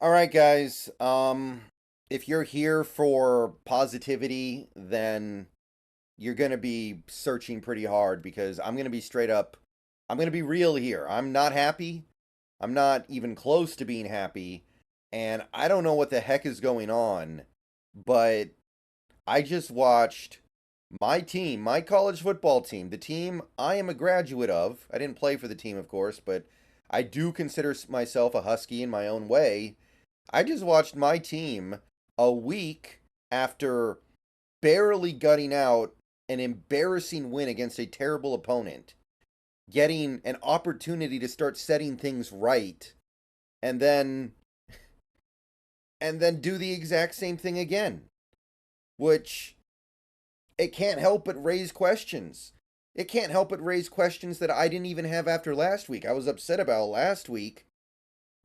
All right, guys. If you're here for positivity, then you're going to be searching pretty hard because I'm going to be straight up. I'm going to be real here. I'm not happy. I'm not even close to being happy. And I don't know what the heck is going on, but I just watched my team, my college football team, the team I am a graduate of. I didn't play for the team, of course, but I do consider myself a Husky in my own way. I just watched my team a week after barely gutting out an embarrassing win against a terrible opponent, getting an opportunity to start setting things right, and then do the exact same thing again, which it can't help but raise questions. It can't help but raise questions that I didn't even have after last week. I was upset about last week,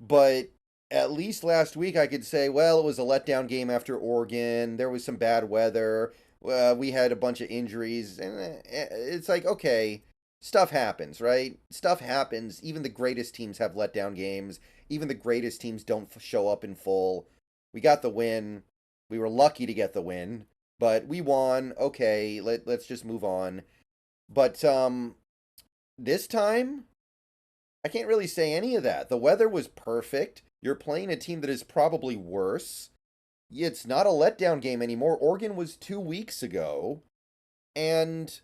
but at least last week I could say, well, it was a letdown game after Oregon. There was some bad weather. We had a bunch of injuries. And it's like, okay, stuff happens, right? Stuff happens. Even the greatest teams have letdown games. Even the greatest teams don't show up in full. We got the win. We were lucky to get the win, but we won. Okay, let's just move on. But this time I can't really say any of that. The weather was perfect. You're playing a team that is probably worse. It's not a letdown game anymore. Oregon was 2 weeks ago, and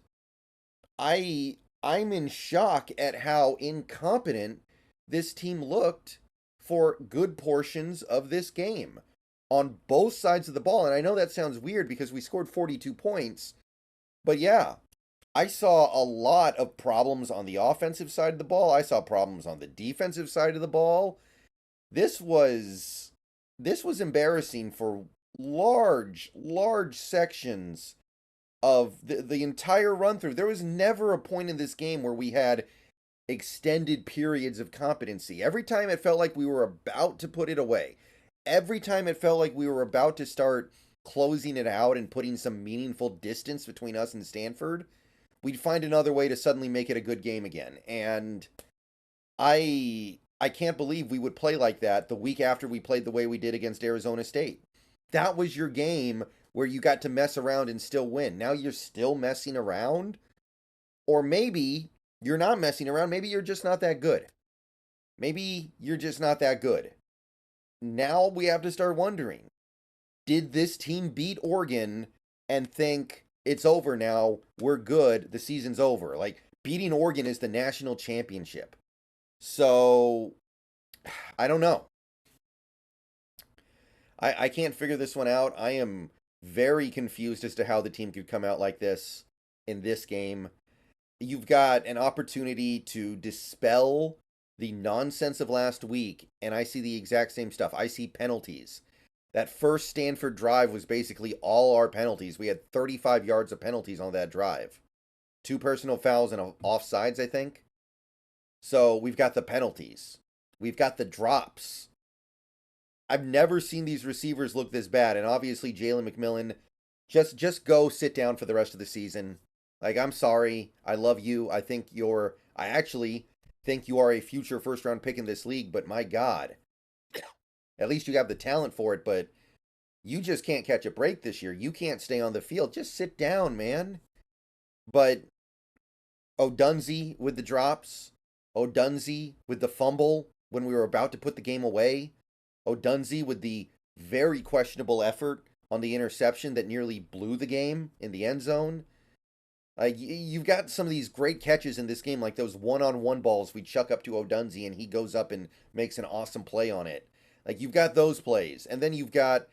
I'm in shock at how incompetent this team looked for good portions of this game on both sides of the ball. And I know that sounds weird because we scored 42 points, but yeah, I saw a lot of problems on the offensive side of the ball. I saw problems on the defensive side of the ball. This was this was embarrassing for large sections of the entire run through. There was never a point in this game where we had extended periods of competency. Every time it felt like we were about to put it away. Every time it felt like we were about to start closing it out and putting some meaningful distance between us and Stanford, we'd find another way to suddenly make it a good game again. And I can't believe we would play like that the week after we played the way we did against Arizona State. That was your game where you got to mess around and still win. Now you're still messing around? Or maybe you're not messing around. Maybe you're just not that good. Maybe you're just not that good. Now we have to start wondering, did this team beat Oregon and think it's over now, we're good, the season's over? Like, beating Oregon is the national championship. So, I don't know. I can't figure this one out. I am very confused as to how the team could come out like this in this game. You've got an opportunity to dispel the nonsense of last week, and I see the exact same stuff. I see penalties. That first Stanford drive was basically all our penalties. We had 35 yards of penalties on that drive. Two personal fouls and offsides, I think. So we've got the penalties. We've got the drops. I've never seen these receivers look this bad, and obviously Jalen McMillan, just go sit down for the rest of the season. Like, I'm sorry. I love you. I actually think you are a future first round pick in this league, but my God. At least you have the talent for it, but you just can't catch a break this year. You can't stay on the field. Just sit down, man. But O'Dunsey with the drops, O'Dunsey with the fumble when we were about to put the game away, O'Dunsey with the very questionable effort on the interception that nearly blew the game in the end zone. Like, you've got some of these great catches in this game, like those one-on-one balls we chuck up to O'Dunsey and he goes up and makes an awesome play on it. Like, you've got those plays, and then you've got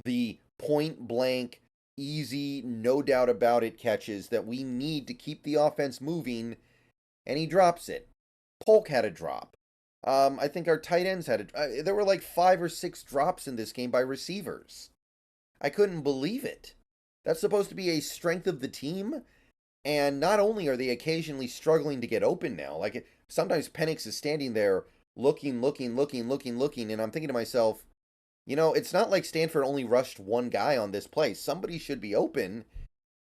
the point blank, easy, no doubt about it catches that we need to keep the offense moving, and he drops it. Polk had a drop. I think our tight ends had there were like 5 or 6 drops in this game by receivers. I couldn't believe it. That's supposed to be a strength of the team, and not only are they occasionally struggling to get open now, like sometimes Penix is standing there looking, and I'm thinking to myself, it's not like Stanford only rushed one guy on this play. Somebody should be open,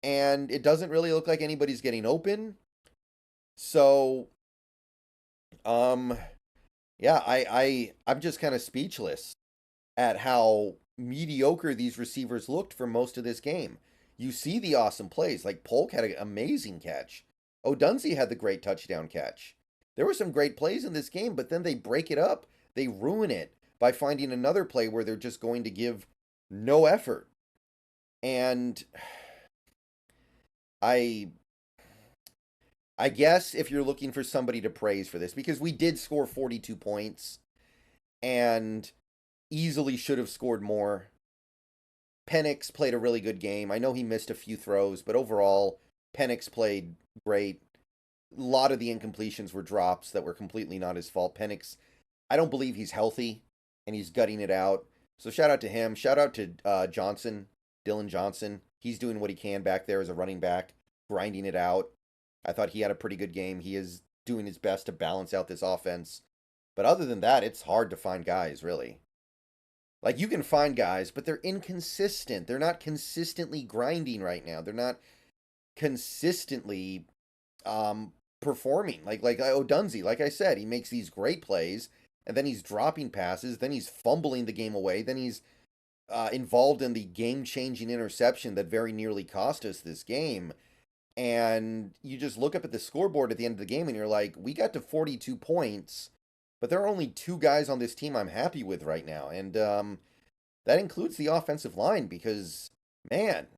and it doesn't really look like anybody's getting open. So, um, yeah, I'm just kind of speechless. at how mediocre these receivers looked for most of this game. You see the awesome plays, like Polk had an amazing catch. Odunze had the great touchdown catch. There were some great plays in this game, but then they break it up. They ruin it by finding another play where they're just going to give no effort. And I I guess if you're looking for somebody to praise for this, because we did score 42 points and easily should have scored more. Penix played a really good game. I know he missed a few throws, but overall, Penix played great. A lot of the incompletions were drops that were completely not his fault. Penix, I don't believe he's healthy, and he's gutting it out. So shout out to him. Shout out to Johnson, Dylan Johnson. He's doing what he can back there as a running back, grinding it out. I thought he had a pretty good game. He is doing his best to balance out this offense. But other than that, it's hard to find guys, really. Like, you can find guys, but they're inconsistent. They're not consistently grinding right now. They're not consistently performing. Like Odunze, like I said, he makes these great plays, and then he's dropping passes, then he's fumbling the game away, then he's involved in the game-changing interception that very nearly cost us this game. And you just look up at the scoreboard at the end of the game, and you're like, we got to 42 points, but there are only two guys on this team I'm happy with right now. And that includes the offensive line because, man,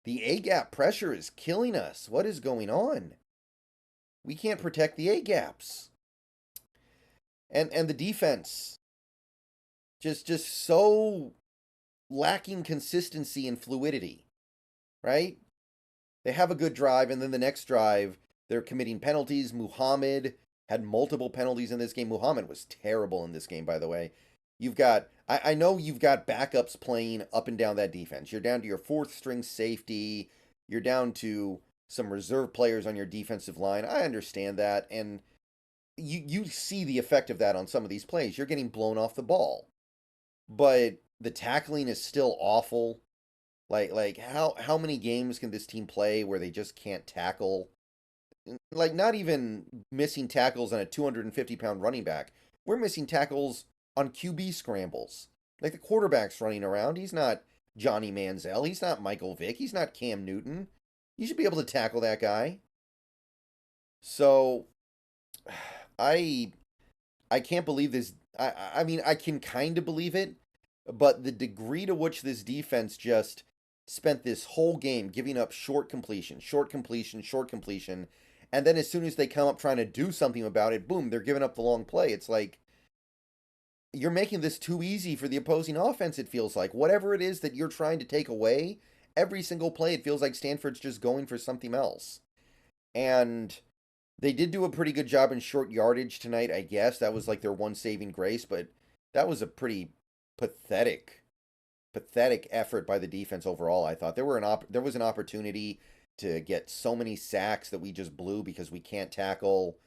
the A-gap pressure is killing us. What is going on? We can't protect the A-gaps. And the defense, just so lacking consistency and fluidity, right? They have a good drive, and then the next drive, they're committing penalties. Muhammad had multiple penalties in this game. Muhammad was terrible in this game, by the way. You've got, I know you've got backups playing up and down that defense. You're down to your fourth string safety. You're down to some reserve players on your defensive line. I understand that, and you see the effect of that on some of these plays. You're getting blown off the ball. But the tackling is still awful. Like how many games can this team play where they just can't tackle? Like, not even missing tackles on a 250-pound running back. We're missing tackles on QB scrambles. Like, the quarterback's running around. He's not Johnny Manziel. He's not Michael Vick. He's not Cam Newton. You should be able to tackle that guy. So, I can't believe this. I mean, I can kind of believe it, but the degree to which this defense just spent this whole game giving up short completion, and then as soon as they come up trying to do something about it, boom, they're giving up the long play. It's like, you're making this too easy for the opposing offense, it feels like. Whatever it is that you're trying to take away, every single play, it feels like Stanford's just going for something else. And they did do a pretty good job in short yardage tonight, I guess. That was like their one saving grace, but that was a pretty pathetic effort by the defense overall. I thought there was an opportunity to get so many sacks that we just blew because we can't tackle.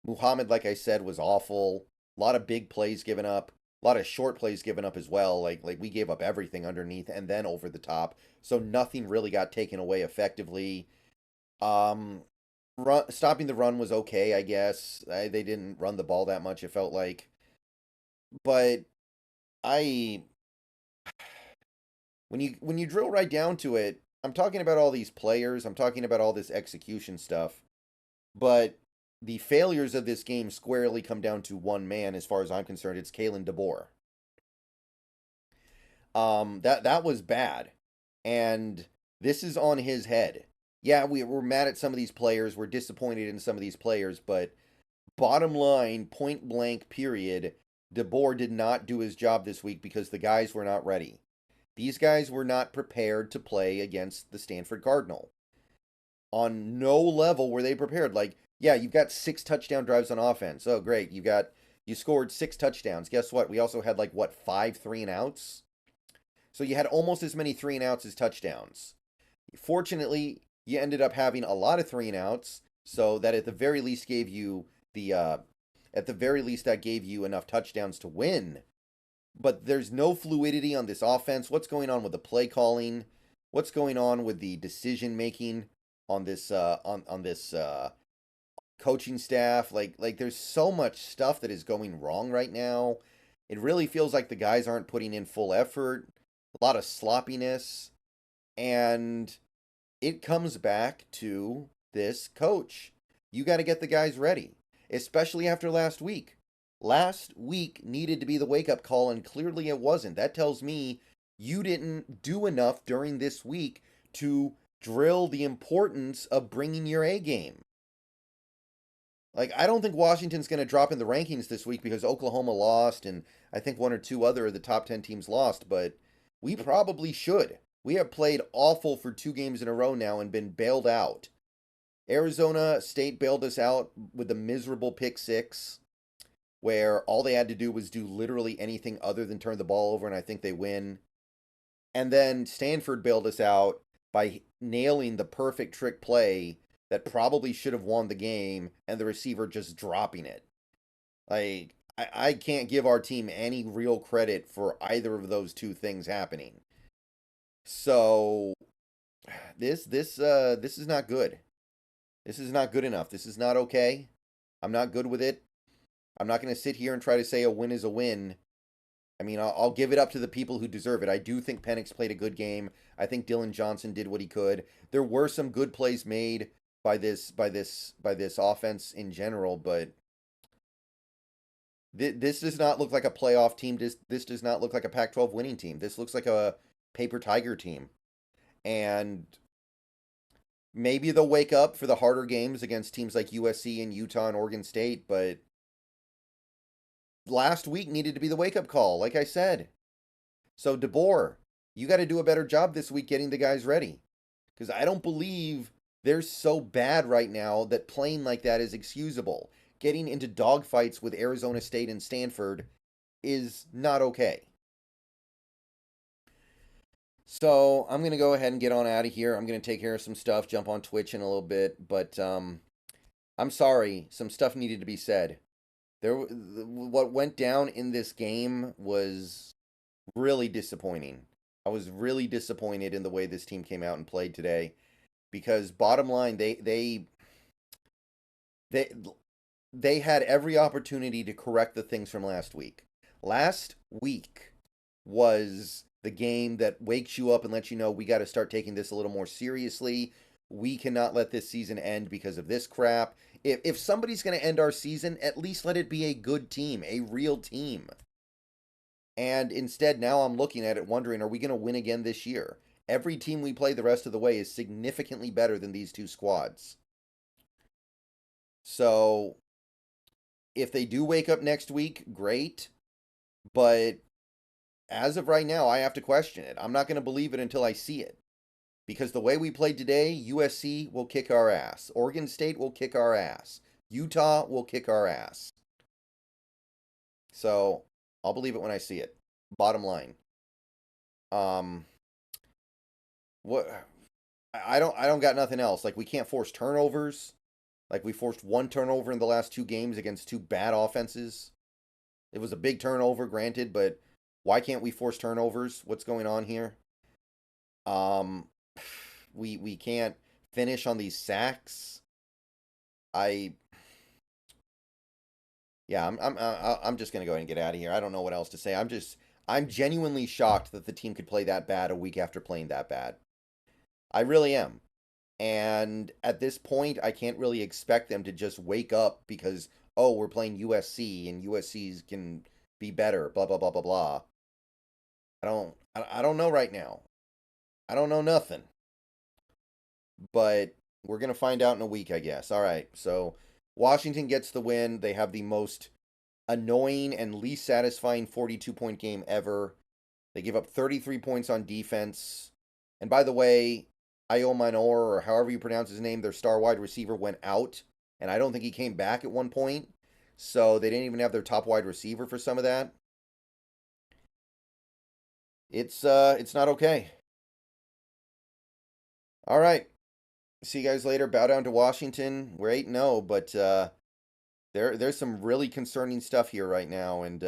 Muhammad, like I said, was awful. A lot of big plays given up, a lot of short plays given up as well. Like we gave up everything underneath and then over the top, so nothing really got taken away effectively. Stopping the run was okay, I guess. They didn't run the ball that much, it felt like, but I when you drill right down to it, I'm talking about all these players, I'm talking about all this execution stuff, but the failures of this game squarely come down to one man as far as I'm concerned. It's Kalen DeBoer. That was bad. And this is on his head. Yeah, we're mad at some of these players, we're disappointed in some of these players, but bottom line, point blank, period, DeBoer did not do his job this week because the guys were not ready. These guys were not prepared to play against the Stanford Cardinal. On no level were they prepared. Like, yeah, you've got 6 touchdown drives on offense. Oh, great. You scored 6 touchdowns. Guess what? We also had 5 3-and-outs? So you had almost as many 3-and-outs as touchdowns. Fortunately, you ended up having a lot of 3-and-outs, so that at the very least gave you that gave you enough touchdowns to win. But there's no fluidity on this offense. What's going on with the play calling? What's going on with the decision making on this on this coaching staff? Like there's so much stuff that is going wrong right now. It really feels like the guys aren't putting in full effort, a lot of sloppiness, and it comes back to this coach. You got to get the guys ready, especially after last week. Last week needed to be the wake up call, and clearly it wasn't. That tells me you didn't do enough during this week to drill the importance of bringing your A game. Like, I don't think Washington's going to drop in the rankings this week because Oklahoma lost, and I think one or two other of the top 10 teams lost, but we probably should. We have played awful for 2 games in a row now and been bailed out. Arizona State bailed us out with a miserable pick six, where all they had to do was do literally anything other than turn the ball over, and I think they win. And then Stanford bailed us out by nailing the perfect trick play that probably should have won the game, and the receiver just dropping it. Like, I can't give our team any real credit for either of those two things happening. So this is not good. This is not good enough. This is not okay. I'm not good with it. I'm not going to sit here and try to say a win is a win. I mean, I'll give it up to the people who deserve it. I do think Penix played a good game. I think Dylan Johnson did what he could. There were some good plays made by this offense in general, but this does not look like a playoff team. This does not look like a Pac-12 winning team. This looks like a paper tiger team. And maybe they'll wake up for the harder games against teams like USC and Utah and Oregon State, but last week needed to be the wake-up call, like I said. So, DeBoer, you got to do a better job this week getting the guys ready. Because I don't believe they're so bad right now that playing like that is excusable. Getting into dogfights with Arizona State and Stanford is not okay. So, I'm going to go ahead and get on out of here. I'm going to take care of some stuff, jump on Twitch in a little bit, but I'm sorry, some stuff needed to be said. What went down in this game was really disappointing. I was really disappointed in the way this team came out and played today, because bottom line, they had every opportunity to correct the things from last week. Last week was the game that wakes you up and lets you know we got to start taking this a little more seriously. We cannot let this season end because of this crap. If somebody's going to end our season, at least let it be a good team, a real team. And instead, now I'm looking at it wondering, are we going to win again this year? Every team we play the rest of the way is significantly better than these two squads. So, if they do wake up next week, great. But as of right now, I have to question it. I'm not going to believe it until I see it. Because the way we played today, USC will kick our ass. Oregon State will kick our ass. Utah will kick our ass. So, I'll believe it when I see it. Bottom line. What I don't got nothing else. Like, we can't force turnovers. Like, we forced one turnover in the last 2 games against 2 bad offenses. It was a big turnover, granted, but why can't we force turnovers? What's going on here? We can't finish on these sacks. I'm just gonna go ahead and get out of here. I don't know what else to say. I'm genuinely shocked that the team could play that bad a week after playing that bad. I really am. And at this point, I can't really expect them to just wake up because, oh, we're playing USC and USC's can be better, blah blah blah blah blah. I don't know right now. I don't know nothing. But we're going to find out in a week, I guess. All right. So Washington gets the win. They have the most annoying and least satisfying 42-point game ever. They give up 33 points on defense. And by the way, Ayaan, or however you pronounce his name, their star wide receiver went out. And I don't think he came back at one point. So they didn't even have their top wide receiver for some of that. It's not okay. All right. See you guys later. Bow down to Washington. We're 8-0, but there's some really concerning stuff here right now, and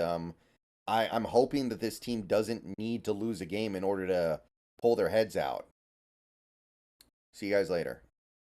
I'm hoping that this team doesn't need to lose a game in order to pull their heads out. See you guys later.